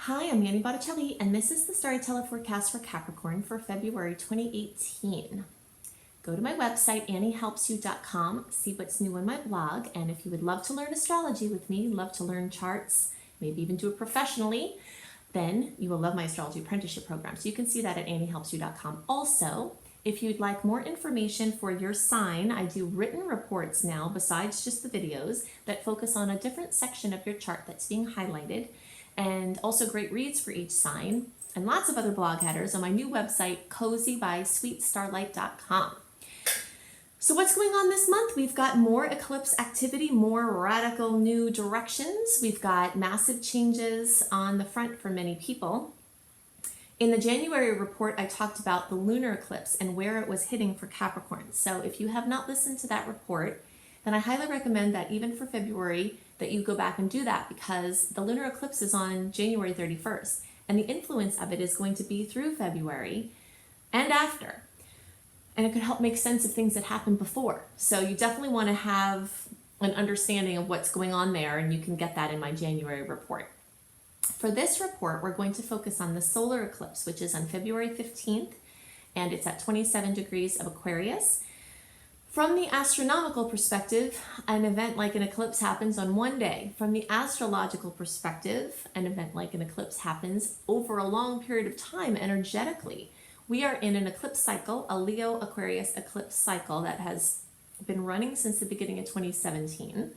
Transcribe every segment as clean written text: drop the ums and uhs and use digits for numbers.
Hi, I'm Manny Botticelli, and this is the Storyteller Forecast for Capricorn for February 2018. Go to my website, anniehelpsyou.com, see what's new on my blog, and if you would love to learn astrology with me, love to learn charts, maybe even do it professionally, then you will love my astrology apprenticeship program. So you can see that at anniehelpsyou.com. Also, if you'd like more information for your sign, I do written reports now, besides just the videos, that focus on a different section of your chart that's being highlighted, and also great reads for each sign, and lots of other blog headers on my new website, cozybysweetstarlight.com. So what's going on this month? We've got more eclipse activity, more radical new directions. We've got massive changes on the front for many people. In the January report, I talked about the lunar eclipse and where it was hitting for Capricorn. So if you have not listened to that report, then I highly recommend that even for February, that you go back and do that, because the lunar eclipse is on January 31st, and the influence of it is going to be through February and after. And it could help make sense of things that happened before. So you definitely want to have an understanding of what's going on there, and you can get that in my January report. For this report, we're going to focus on the solar eclipse, which is on February 15th, and it's at 27 degrees of Aquarius. From the astronomical perspective, an event like an eclipse happens on one day. From the astrological perspective, an event like an eclipse happens over a long period of time energetically. We are in an eclipse cycle, a Leo Aquarius eclipse cycle that has been running since the beginning of 2017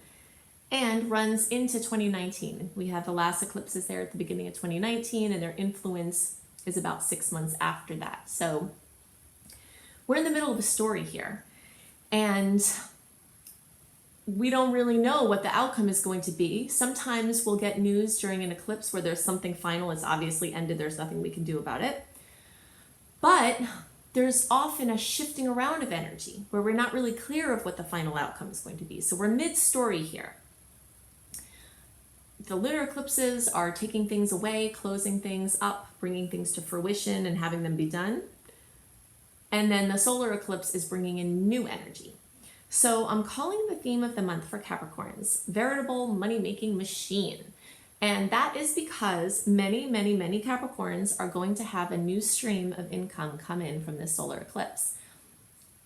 and runs into 2019. We have the last eclipses there at the beginning of 2019, and their influence is about 6 months after that. So we're in the middle of a story here. And we don't really know what the outcome is going to be. Sometimes we'll get news during an eclipse where there's something final, it's obviously ended, there's nothing we can do about it. But there's often a shifting around of energy where we're not really clear of what the final outcome is going to be. So we're mid-story here. The lunar eclipses are taking things away, closing things up, bringing things to fruition and having them be done. And then the solar eclipse is bringing in new energy. So I'm calling the theme of the month for Capricorns, veritable money-making machine. And that is because many Capricorns are going to have a new stream of income come in from this solar eclipse.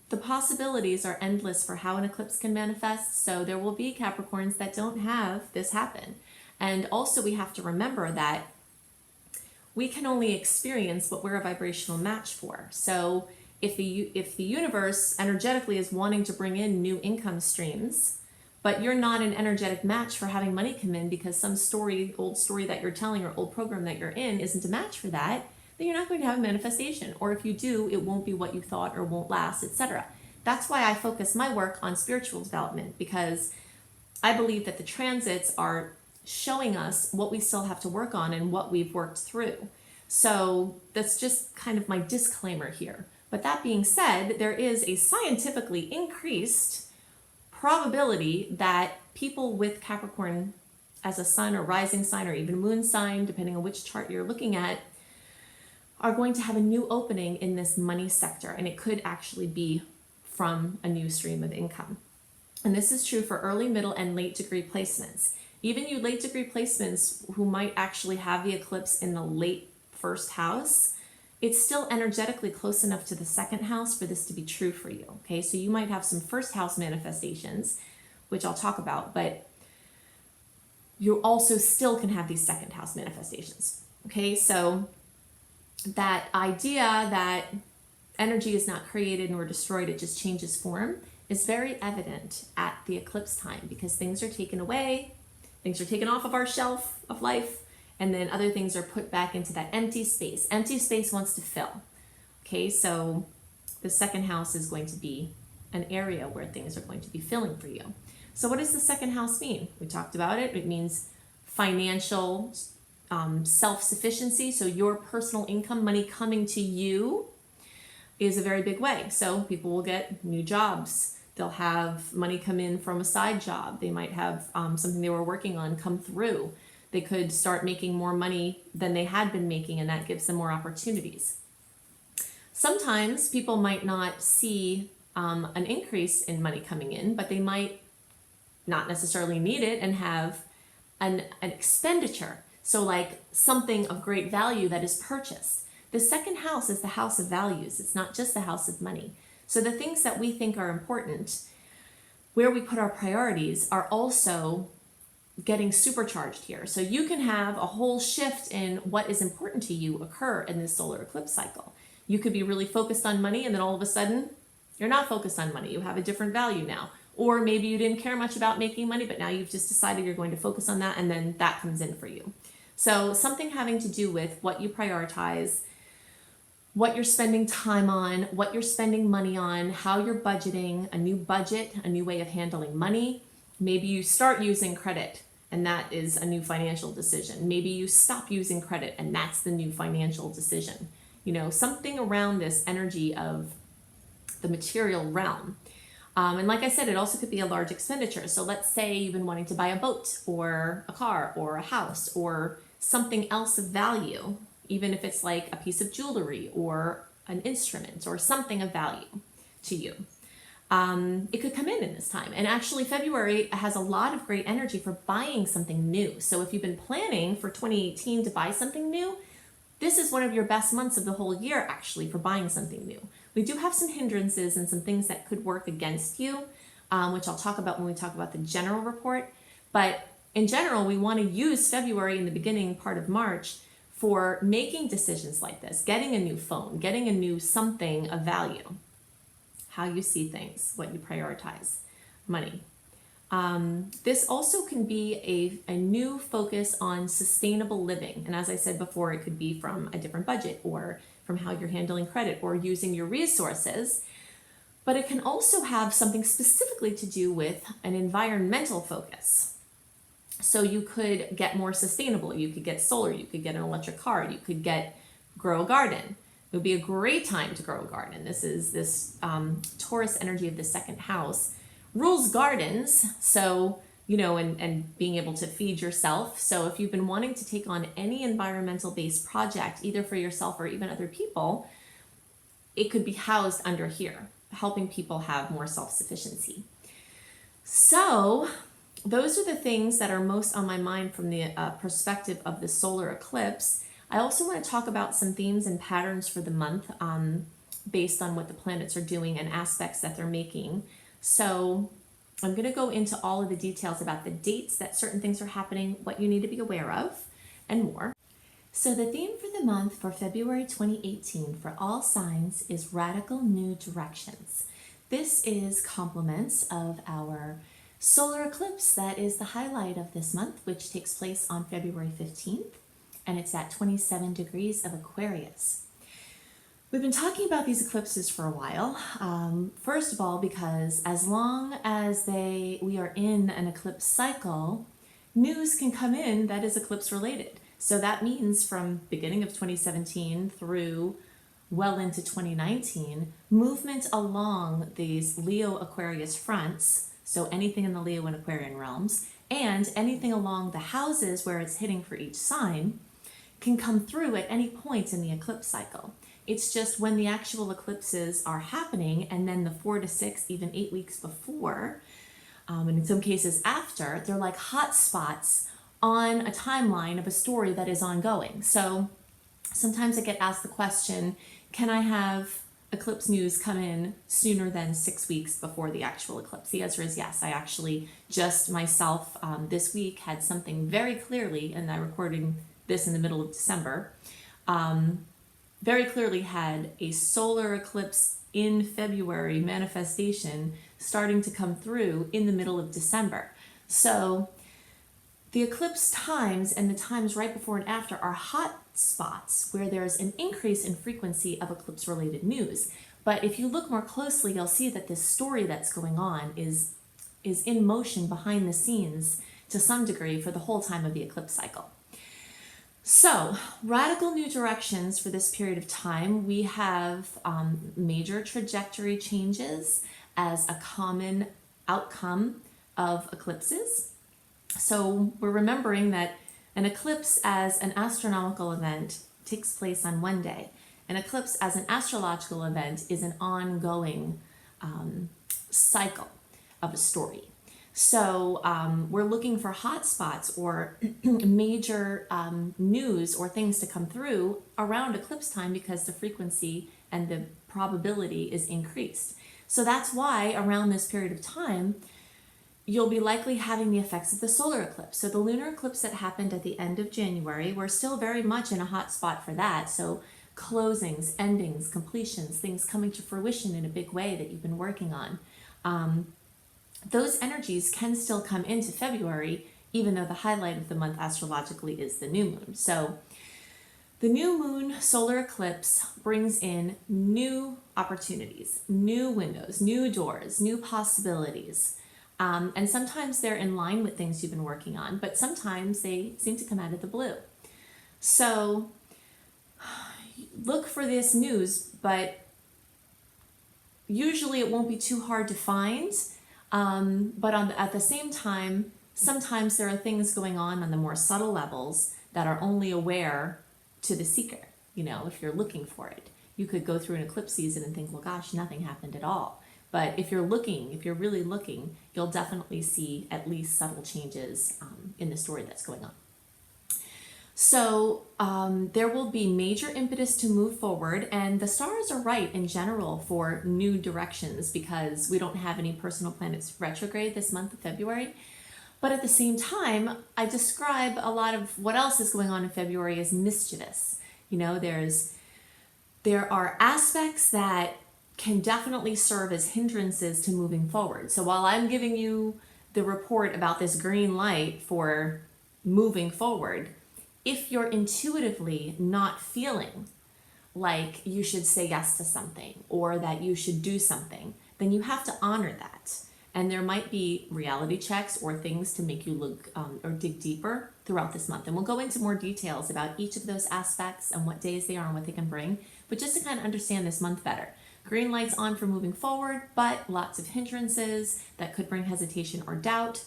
The possibilities are endless for how an eclipse can manifest, so there will be Capricorns that don't have this happen. And also we have to remember that we can only experience what we're a vibrational match for. So if the universe energetically is wanting to bring in new income streams, but you're not an energetic match for having money come in because some old story that you're telling or old program that you're in isn't a match for that, then you're not going to have a manifestation. Or if you do, it won't be what you thought or won't last, etc. That's why I focus my work on spiritual development, because I believe that the transits are showing us what we still have to work on and what we've worked through. So that's just kind of my disclaimer here. But that being said, there is a scientifically increased probability that people with Capricorn as a sun or rising sign or even moon sign, depending on which chart you're looking at, are going to have a new opening in this money sector. And it could actually be from a new stream of income. And this is true for early, middle, and late degree placements. Even you late degree placements who might actually have the eclipse in the late first house, it's still energetically close enough to the second house for this to be true for you, okay? So you might have some first house manifestations, which I'll talk about, but you also still can have these second house manifestations, okay? So that idea that energy is not created nor destroyed, it just changes form, is very evident at the eclipse time, because things are taken away, things are taken off of our shelf of life, and then other things are put back into that empty space. Empty space wants to fill. Okay, so the second house is going to be an area where things are going to be filling for you. So what does the second house mean? We talked about it. It means financial self-sufficiency. So your personal income, money coming to you, is a very big way. So people will get new jobs. They'll have money come in from a side job. They might have something they were working on come through. They could start making more money than they had been making, and that gives them more opportunities. Sometimes people might not see an increase in money coming in, but they might not necessarily need it and have an expenditure. So like something of great value that is purchased. The second house is the house of values. It's not just the house of money. So the things that we think are important, where we put our priorities, are also getting supercharged here. So you can have a whole shift in what is important to you occur in this solar eclipse cycle. You could be really focused on money, and then all of a sudden you're not focused on money. You have a different value now. Or maybe you didn't care much about making money, but now you've just decided you're going to focus on that, and then that comes in for you. So something having to do with what you prioritize, what you're spending time on, what you're spending money on, how you're budgeting, a new budget, a new way of handling money. Maybe you start using credit, and that is a new financial decision. Maybe you stop using credit, and that's the new financial decision. You know, something around this energy of the material realm. And like I said, it also could be a large expenditure. So let's say you've been wanting to buy a boat or a car or a house or something else of value, even if it's like a piece of jewelry or an instrument or something of value to you. It could come in this time. And actually February has a lot of great energy for buying something new. So if you've been planning for 2018 to buy something new, this is one of your best months of the whole year actually for buying something new. We do have some hindrances and some things that could work against you, which I'll talk about when we talk about the general report. But in general, we want to use February and the beginning part of March for making decisions like this, getting a new phone, getting a new something of value, how you see things, what you prioritize, money. This also can be a new focus on sustainable living. And as I said before, it could be from a different budget or from how you're handling credit or using your resources. But it can also have something specifically to do with an environmental focus. So you could get more sustainable. You could get solar, you could get an electric car, you could grow a garden. It would be a great time to grow a garden. This Taurus energy of the second house rules gardens, so, you know, and being able to feed yourself. So if you've been wanting to take on any environmental based project, either for yourself or even other people, it could be housed under here, helping people have more self-sufficiency. So those are the things that are most on my mind from the perspective of the solar eclipse. I also want to talk about some themes and patterns for the month based on what the planets are doing and aspects that they're making. So I'm going to go into all of the details about the dates that certain things are happening, what you need to be aware of, and more. So the theme for the month for February 2018 for all signs is radical new directions. This is compliments of our solar eclipse that is the highlight of this month, which takes place on February 15th, and it's at 27 degrees of Aquarius. We've been talking about these eclipses for a while. First of all, because as long as we are in an eclipse cycle, news can come in that is eclipse related. So that means from beginning of 2017 through well into 2019, movement along these Leo Aquarius fronts, so anything in the Leo and Aquarian realms, and anything along the houses where it's hitting for each sign, can come through at any point in the eclipse cycle. It's just when the actual eclipses are happening, and then the 4 to 6, even 8 weeks before, and in some cases after, they're like hot spots on a timeline of a story that is ongoing. So sometimes I get asked the question, can I have eclipse news come in sooner than 6 weeks before the actual eclipse? The answer is yes. I actually just myself this week had something very clearly, and I'm recording this in the middle of December, very clearly had a solar eclipse in February manifestation starting to come through in the middle of December. So the eclipse times and the times right before and after are hot spots where there's an increase in frequency of eclipse related news. But if you look more closely, you'll see that this story that's going on is in motion behind the scenes to some degree for the whole time of the eclipse cycle. So, radical new directions for this period of time. We have major trajectory changes as a common outcome of eclipses. So we're remembering that an eclipse as an astronomical event takes place on one day. An eclipse as an astrological event is an ongoing cycle of a story. So we're looking for hot spots or major news or things to come through around eclipse time because the frequency and the probability is increased. So that's why around this period of time, you'll be likely having the effects of the solar eclipse. So the lunar eclipse that happened at the end of January, we're still very much in a hot spot for that. So closings, endings, completions, things coming to fruition in a big way that you've been working on. Those energies can still come into February, even though the highlight of the month astrologically is the new moon. So the new moon solar eclipse brings in new opportunities, new windows, new doors, new possibilities. And sometimes they're in line with things you've been working on, but sometimes they seem to come out of the blue. So look for this news, but usually it won't be too hard to find. But at the same time, sometimes there are things going on the more subtle levels that are only aware to the seeker. You know, if you're looking for it, you could go through an eclipse season and think, well, gosh, nothing happened at all. But if you're really looking, you'll definitely see at least subtle changes in the story that's going on. So there will be major impetus to move forward, and the stars are right in general for new directions because we don't have any personal planets retrograde this month of February. But at the same time, I describe a lot of what else is going on in February as mischievous. You know, there are aspects that can definitely serve as hindrances to moving forward. So while I'm giving you the report about this green light for moving forward, if you're intuitively not feeling like you should say yes to something or that you should do something, then you have to honor that. And there might be reality checks or things to make you look or dig deeper throughout this month. And we'll go into more details about each of those aspects and what days they are and what they can bring. But just to kind of understand this month better, green light's on for moving forward, but lots of hindrances that could bring hesitation or doubt.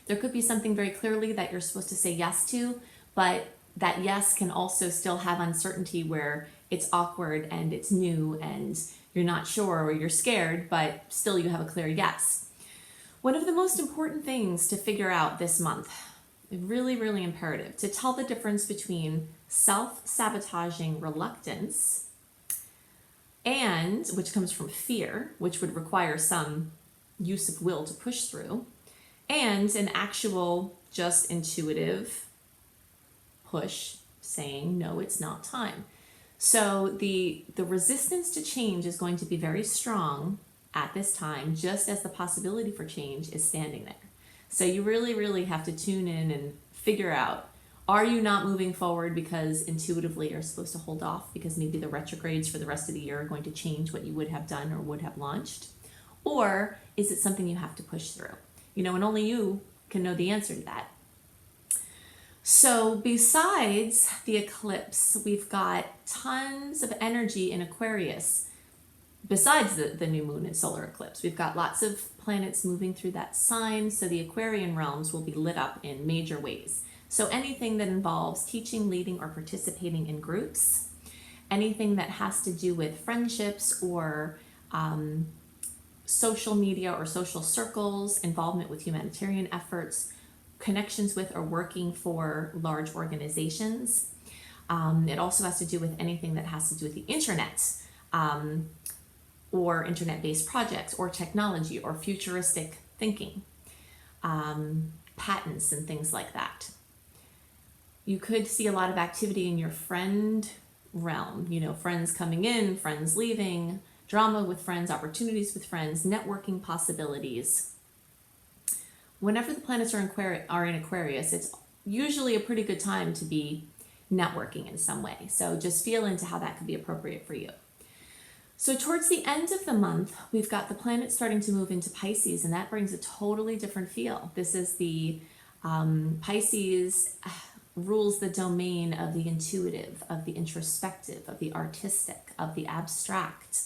There could be something very clearly that you're supposed to say yes to, but that yes can also still have uncertainty where it's awkward and it's new and you're not sure or you're scared, but still you have a clear yes. One of the most important things to figure out this month, really, really imperative, to tell the difference between self-sabotaging reluctance and, which comes from fear, which would require some use of will to push through, and an actual just intuitive push saying, no, it's not time. So the resistance to change is going to be very strong at this time, just as the possibility for change is standing there. So you really, really have to tune in and figure out, are you not moving forward because intuitively you're supposed to hold off because maybe the retrogrades for the rest of the year are going to change what you would have done or would have launched? Or is it something you have to push through? You know, and only you can know the answer to that. So besides the eclipse, we've got tons of energy in Aquarius. Besides the new moon and solar eclipse, we've got lots of planets moving through that sign. So the Aquarian realms will be lit up in major ways. So anything that involves teaching, leading, or participating in groups, anything that has to do with friendships or social media or social circles, involvement with humanitarian efforts, connections with or working for large organizations. It also has to do with anything that has to do with the internet or internet-based projects or technology or futuristic thinking, patents and things like that. You could see a lot of activity in your friend realm, you know, friends coming in, friends leaving, drama with friends, opportunities with friends, networking possibilities. Whenever the planets are in Aquarius, it's usually a pretty good time to be networking in some way. So just feel into how that could be appropriate for you. So towards the end of the month, we've got the planets starting to move into Pisces, and that brings a totally different feel. This is the Pisces rules the domain of the intuitive, of the introspective, of the artistic, of the abstract,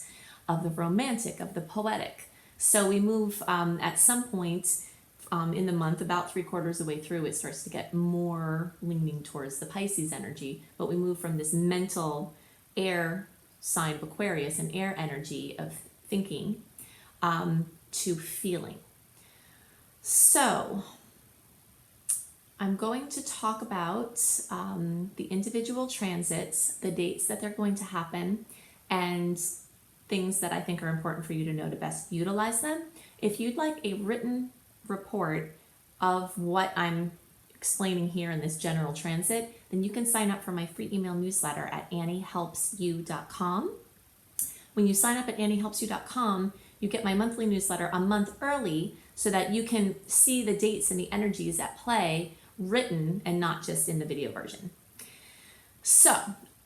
of the romantic, of the poetic. So we move at some point in the month, about 3/4 of the way through, it starts to get more leaning towards the Pisces energy, but we move from this mental air sign of Aquarius and air energy of thinking to feeling. So I'm going to talk about the individual transits, the dates that they're going to happen, and things that I think are important for you to know to best utilize them. If you'd like a written report of what I'm explaining here in this general transit, then you can sign up for my free email newsletter at anniehelpsyou.com. When you sign up at anniehelpsyou.com, you get my monthly newsletter a month early so that you can see the dates and the energies at play written and not just in the video version. So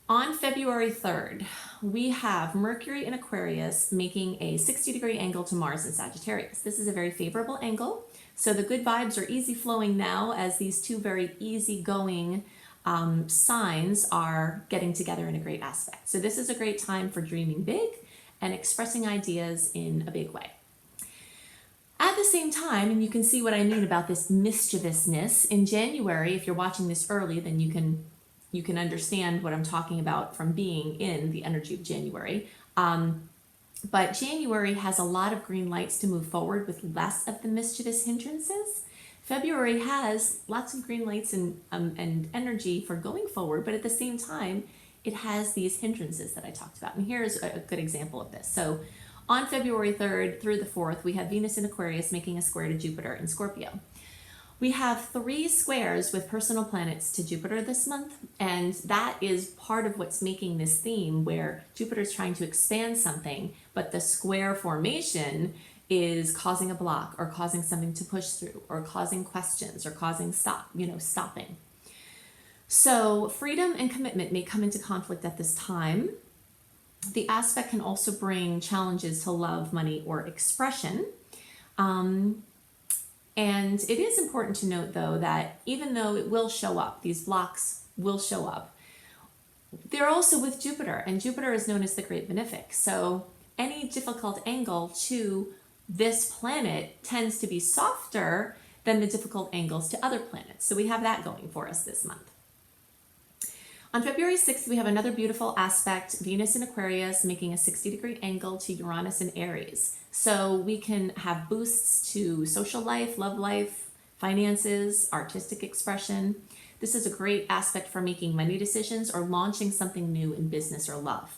on February 3rd, we have Mercury in Aquarius making a 60-degree angle to Mars in Sagittarius. This is a very favorable angle. So the good vibes are easy flowing now as these two very easygoing signs are getting together in a great aspect. So this is a great time for dreaming big and expressing ideas in a big way. At the same time, and you can see what I mean about this mischievousness, in January, if you're watching this early, then you can understand what I'm talking about from being in the energy of January. But January has a lot of green lights to move forward with less of the mischievous hindrances. February has lots of green lights and energy for going forward, but at the same time, it has these hindrances that I talked about. And here's a good example of this. So on February 3rd through the 4th, we have Venus in Aquarius making a square to Jupiter in Scorpio. We have 3 squares with personal planets to Jupiter this month, and that is part of what's making this theme where Jupiter is trying to expand something, but the square formation is causing a block or causing something to push through or causing questions or causing stopping. So freedom and commitment may come into conflict at this time. The aspect can also bring challenges to love, money, or expression. And it is important to note, though, that even though it will show up, these blocks will show up, they're also with Jupiter, and Jupiter is known as the Great Benefic. So any difficult angle to this planet tends to be softer than the difficult angles to other planets. So we have that going for us this month. On February 6th, we have another beautiful aspect, Venus in Aquarius making a 60-degree angle to Uranus in Aries. So we can have boosts to social life, love life, finances, artistic expression. This is a great aspect for making money decisions or launching something new in business or love.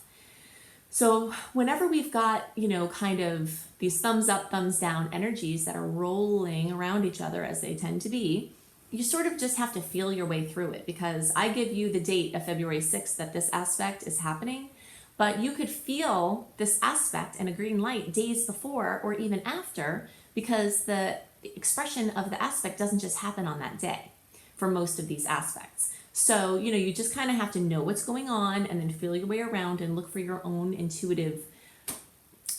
So whenever we've got, kind of these thumbs up, thumbs down energies that are rolling around each other as they tend to be, you sort of just have to feel your way through it, because I give you the date of February 6th that this aspect is happening, but you could feel this aspect and a green light days before or even after, because the expression of the aspect doesn't just happen on that day for most of these aspects. So, you just kind of have to know what's going on and then feel your way around and look for your own intuitive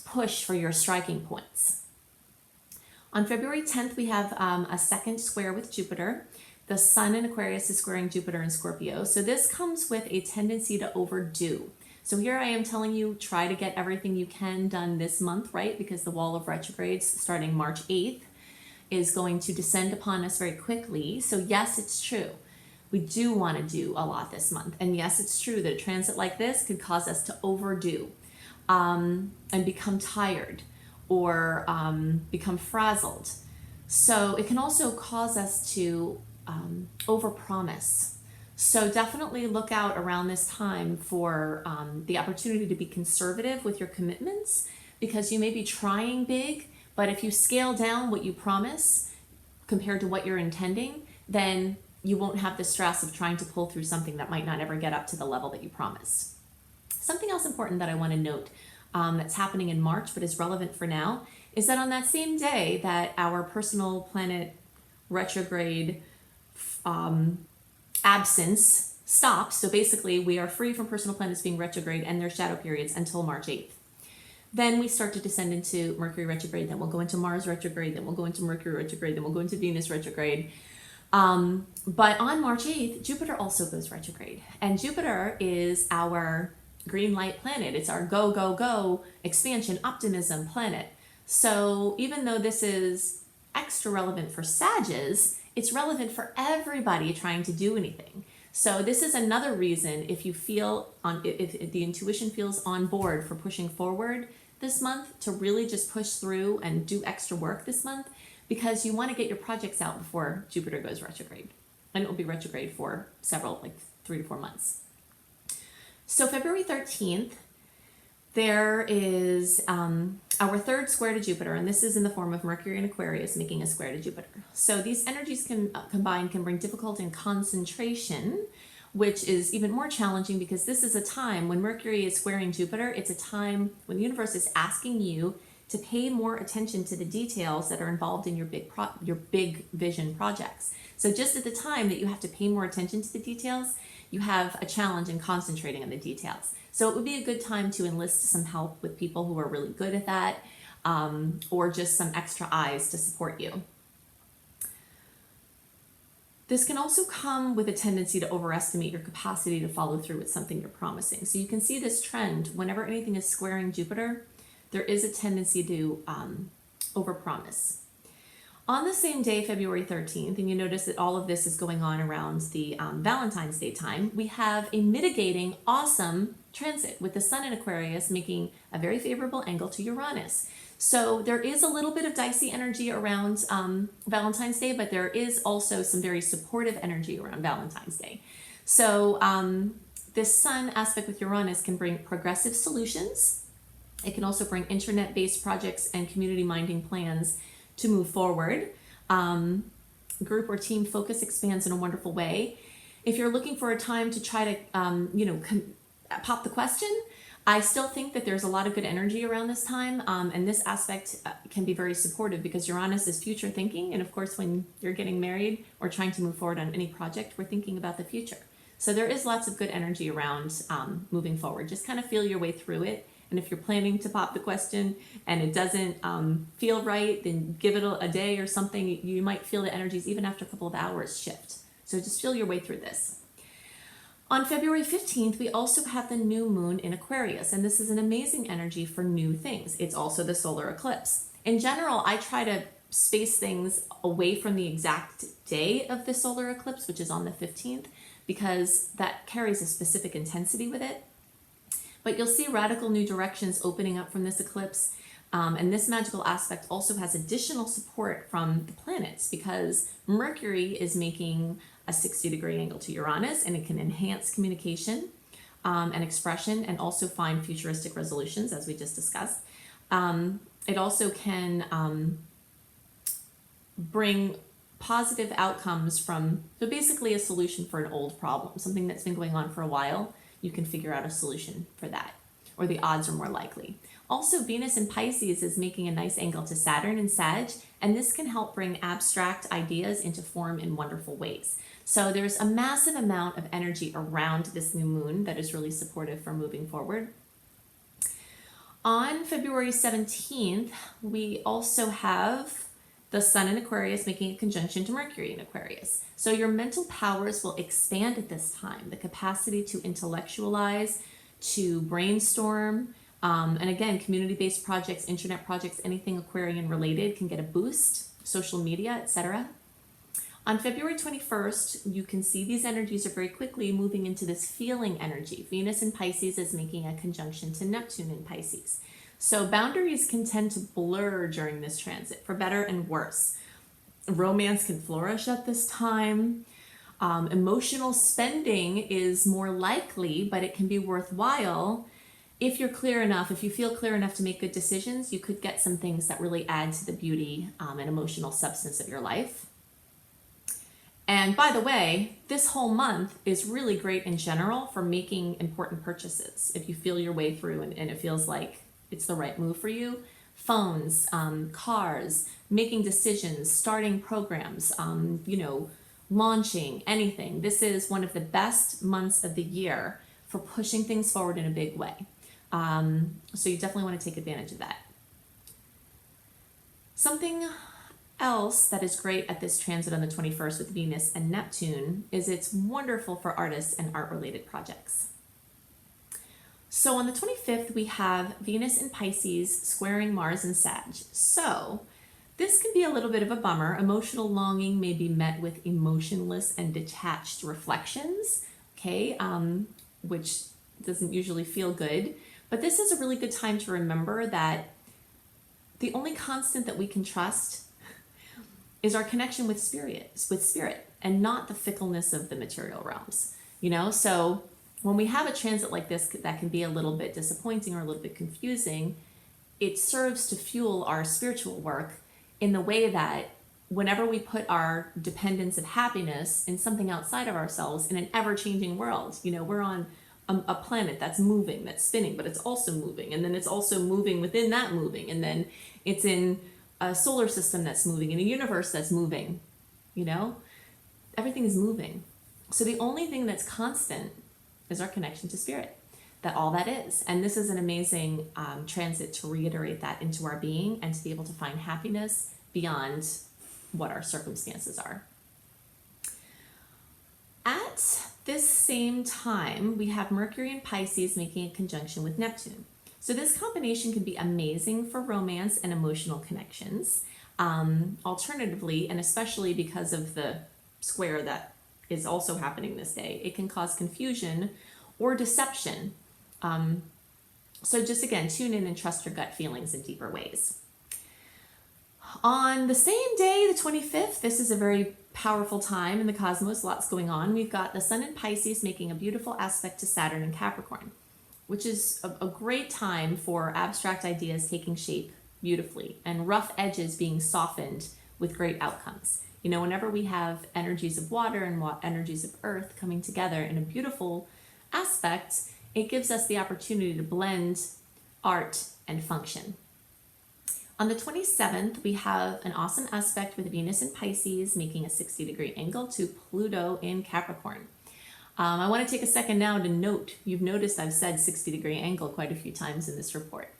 push for your striking points. On February 10th, we have a second square with Jupiter. The Sun in Aquarius is squaring Jupiter in Scorpio. So this comes with a tendency to overdo. So here I am telling you, try to get everything you can done this month, right? Because the wall of retrogrades starting March 8th is going to descend upon us very quickly. So yes, it's true. We do want to do a lot this month. And yes, it's true that a transit like this could cause us to overdo and become tired or become frazzled. So it can also cause us to overpromise. So definitely look out around this time for the opportunity to be conservative with your commitments, because you may be trying big, but if you scale down what you promise compared to what you're intending, then you won't have the stress of trying to pull through something that might not ever get up to the level that you promised. Something else important that I want to note that's happening in March but is relevant for now is that on that same day that our personal planet retrograde absence stops, so basically we are free from personal planets being retrograde and their shadow periods until March 8th. Then we start to descend into Mercury retrograde, then we'll go into Mars retrograde, then we'll go into Mercury retrograde, then we'll go into Venus retrograde. But on March 8th, Jupiter also goes retrograde. And Jupiter is our green light planet. It's our go, go, go, expansion, optimism planet. So even though this is extra relevant for Sages, it's relevant for everybody trying to do anything. So this is another reason, if you feel if the intuition feels on board for pushing forward this month, to really just push through and do extra work this month, because you want to get your projects out before Jupiter goes retrograde. And it will be retrograde for several, like 3 to 4 months. So February 13th, there is our third square to Jupiter, and this is in the form of Mercury and Aquarius making a square to Jupiter. So these energies combined can bring difficulty in concentration, which is even more challenging because this is a time when Mercury is squaring Jupiter. It's a time when the universe is asking you to pay more attention to the details that are involved in your big vision projects. So just at the time that you have to pay more attention to the details, you have a challenge in concentrating on the details. So it would be a good time to enlist some help with people who are really good at that, or just some extra eyes to support you. This can also come with a tendency to overestimate your capacity to follow through with something you're promising. So you can see this trend whenever anything is squaring Jupiter, there is a tendency to overpromise. On the same day, February 13th, and you notice that all of this is going on around the Valentine's Day time, we have a mitigating, awesome transit with the Sun in Aquarius making a very favorable angle to Uranus. So there is a little bit of dicey energy around Valentine's Day, but there is also some very supportive energy around Valentine's Day. So this Sun aspect with Uranus can bring progressive solutions. It can also bring internet-based projects and community-minding plans to move forward. Group or team focus expands in a wonderful way. If you're looking for a time to try to, pop the question, I still think that there's a lot of good energy around this time, and this aspect can be very supportive because Uranus is future thinking, and of course when you're getting married or trying to move forward on any project, we're thinking about the future. So there is lots of good energy around moving forward. Just kind of feel your way through it. And if you're planning to pop the question and it doesn't feel right, then give it a day or something. You might feel the energies even after a couple of hours shift. So just feel your way through this. On February 15th, we also have the new moon in Aquarius, and this is an amazing energy for new things. It's also the solar eclipse. In general, I try to space things away from the exact day of the solar eclipse, which is on the 15th, because that carries a specific intensity with it. But you'll see radical new directions opening up from this eclipse. And this magical aspect also has additional support from the planets because Mercury is making a 60-degree angle to Uranus, and it can enhance communication and expression and also find futuristic resolutions, as we just discussed. It also can bring positive outcomes from, so basically a solution for an old problem, something that's been going on for a while. You can figure out a solution for that, or the odds are more likely. Also, Venus in Pisces is making a nice angle to Saturn and Sag, and this can help bring abstract ideas into form in wonderful ways. So there's a massive amount of energy around this new moon that is really supportive for moving forward. On February 17th, we also have the Sun in Aquarius making a conjunction to Mercury in Aquarius. So your mental powers will expand at this time. The capacity to intellectualize, to brainstorm, and again, community-based projects, internet projects, anything Aquarian related can get a boost, social media, etc. On February 21st, you can see these energies are very quickly moving into this feeling energy. Venus in Pisces is making a conjunction to Neptune in Pisces. So boundaries can tend to blur during this transit, for better and worse. Romance can flourish at this time. Emotional spending is more likely, but it can be worthwhile if you're clear enough, if you feel clear enough to make good decisions. You could get some things that really add to the beauty and emotional substance of your life. And by the way, this whole month is really great in general for making important purchases. If you feel your way through and it feels like it's the right move for you. Phones, cars, making decisions, starting programs, launching anything. This is one of the best months of the year for pushing things forward in a big way. So you definitely want to take advantage of that. Something else that is great at this transit on the 21st with Venus and Neptune is it's wonderful for artists and art-related projects. So on the 25th, we have Venus in Pisces squaring Mars and Sag. So this can be a little bit of a bummer. Emotional longing may be met with emotionless and detached reflections, okay, which doesn't usually feel good. But this is a really good time to remember that the only constant that we can trust is our connection with spirit, and not the fickleness of the material realms. So when we have a transit like this that can be a little bit disappointing or a little bit confusing, it serves to fuel our spiritual work in the way that whenever we put our dependence of happiness in something outside of ourselves in an ever-changing world, we're on a planet that's moving, that's spinning, but it's also moving, and then it's also moving within that moving, and then it's in a solar system that's moving, in a universe that's moving, everything is moving. So the only thing that's constant is our connection to spirit, that all that is. And this is an amazing transit to reiterate that into our being and to be able to find happiness beyond what our circumstances are. At this same time, we have Mercury and Pisces making a conjunction with Neptune. So this combination can be amazing for romance and emotional connections. Alternatively, and especially because of the square that is also happening this day, it can cause confusion or deception. So just again, tune in and trust your gut feelings in deeper ways. On the same day, the 25th, this is a very powerful time in the cosmos, lots going on. We've got the Sun in Pisces making a beautiful aspect to Saturn in Capricorn, which is a great time for abstract ideas taking shape beautifully and rough edges being softened with great outcomes. Whenever we have energies of water and energies of earth coming together in a beautiful aspect, it gives us the opportunity to blend art and function. On the 27th, we have an awesome aspect with Venus in Pisces making a 60-degree angle to Pluto in Capricorn. I want to take a second now to note, you've noticed I've said 60-degree angle quite a few times in this report.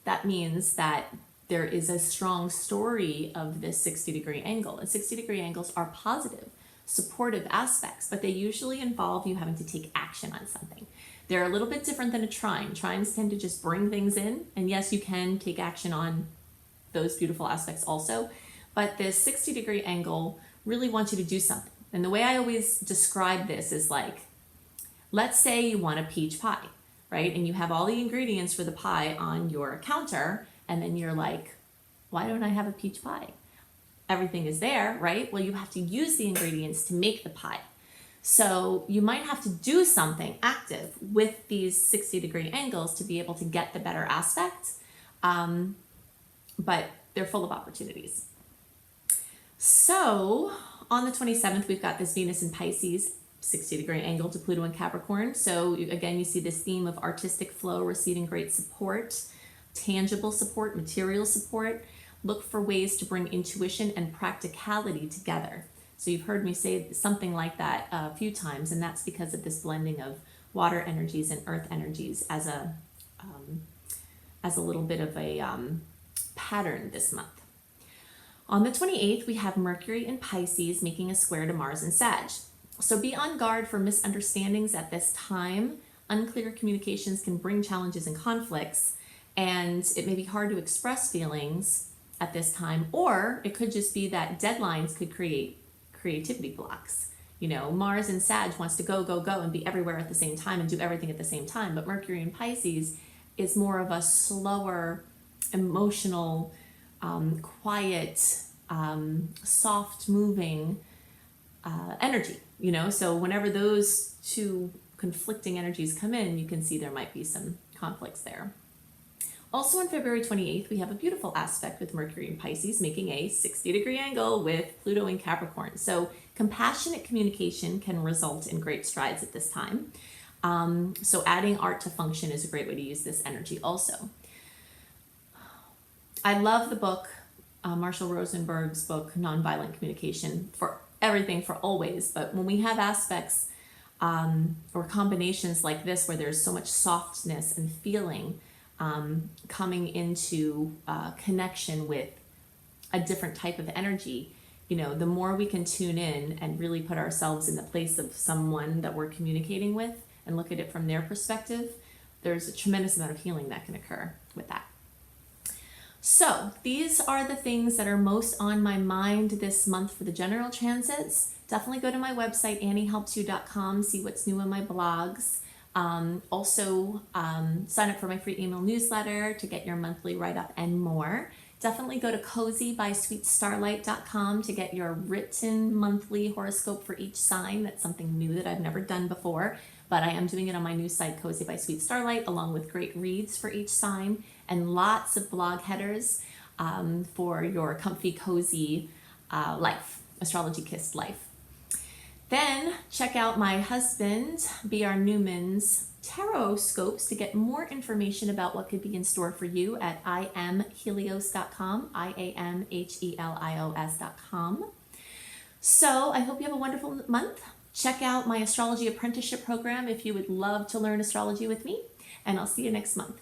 That means that there is a strong story of this 60-degree angle. And 60-degree angles are positive, supportive aspects, but they usually involve you having to take action on something. They're a little bit different than a trine. Trines tend to just bring things in, and yes, you can take action on those beautiful aspects also, but this 60-degree angle really wants you to do something. And the way I always describe this is like, let's say you want a peach pie, right? And you have all the ingredients for the pie on your counter, and then you're like, why don't I have a peach pie? Everything is there, right? Well, you have to use the ingredients to make the pie. So you might have to do something active with these 60-degree angles to be able to get the better aspect. But they're full of opportunities. So on the 27th, we've got this Venus in Pisces, 60-degree angle to Pluto in Capricorn. So again, you see this theme of artistic flow receiving great support, tangible support, material support. Look for ways to bring intuition and practicality together. So you've heard me say something like that a few times, and that's because of this blending of water energies and earth energies as a little bit of a pattern this month. On the 28th, we have Mercury in Pisces making a square to Mars in Sag. So be on guard for misunderstandings at this time. Unclear communications can bring challenges and conflicts, and it may be hard to express feelings at this time, or it could just be that deadlines could create creativity blocks. Mars in Sag wants to go, go, go and be everywhere at the same time and do everything at the same time, but Mercury in Pisces is more of a slower, emotional, quiet, soft moving energy, so whenever those two conflicting energies come in, you can see there might be some conflicts there. Also on February 28th, we have a beautiful aspect with Mercury in Pisces making a 60-degree angle with Pluto in Capricorn. So compassionate communication can result in great strides at this time. So adding art to function is a great way to use this energy also. I love the book, Marshall Rosenberg's book, Nonviolent Communication, for everything, for always. But when we have aspects or combinations like this where there's so much softness and feeling coming into connection with a different type of energy, the more we can tune in and really put ourselves in the place of someone that we're communicating with and look at it from their perspective, there's a tremendous amount of healing that can occur with that. So these are the things that are most on my mind this month for the general transits. Definitely go to my website, anniehelpsyou.com, see what's new in my blogs. Also, sign up for my free email newsletter to get your monthly write-up and more. Definitely go to cozybysweetstarlight.com to get your written monthly horoscope for each sign. That's something new that I've never done before, but I am doing it on my new site, Cozy by Sweet Starlight, along with great reads for each sign and lots of blog headers for your comfy, cozy life, astrology kissed life. Then check out my husband, B.R. Newman's tarot scopes to get more information about what could be in store for you at iamhelios.com, iamhelios.com. So I hope you have a wonderful month. Check out my astrology apprenticeship program if you would love to learn astrology with me, and I'll see you next month.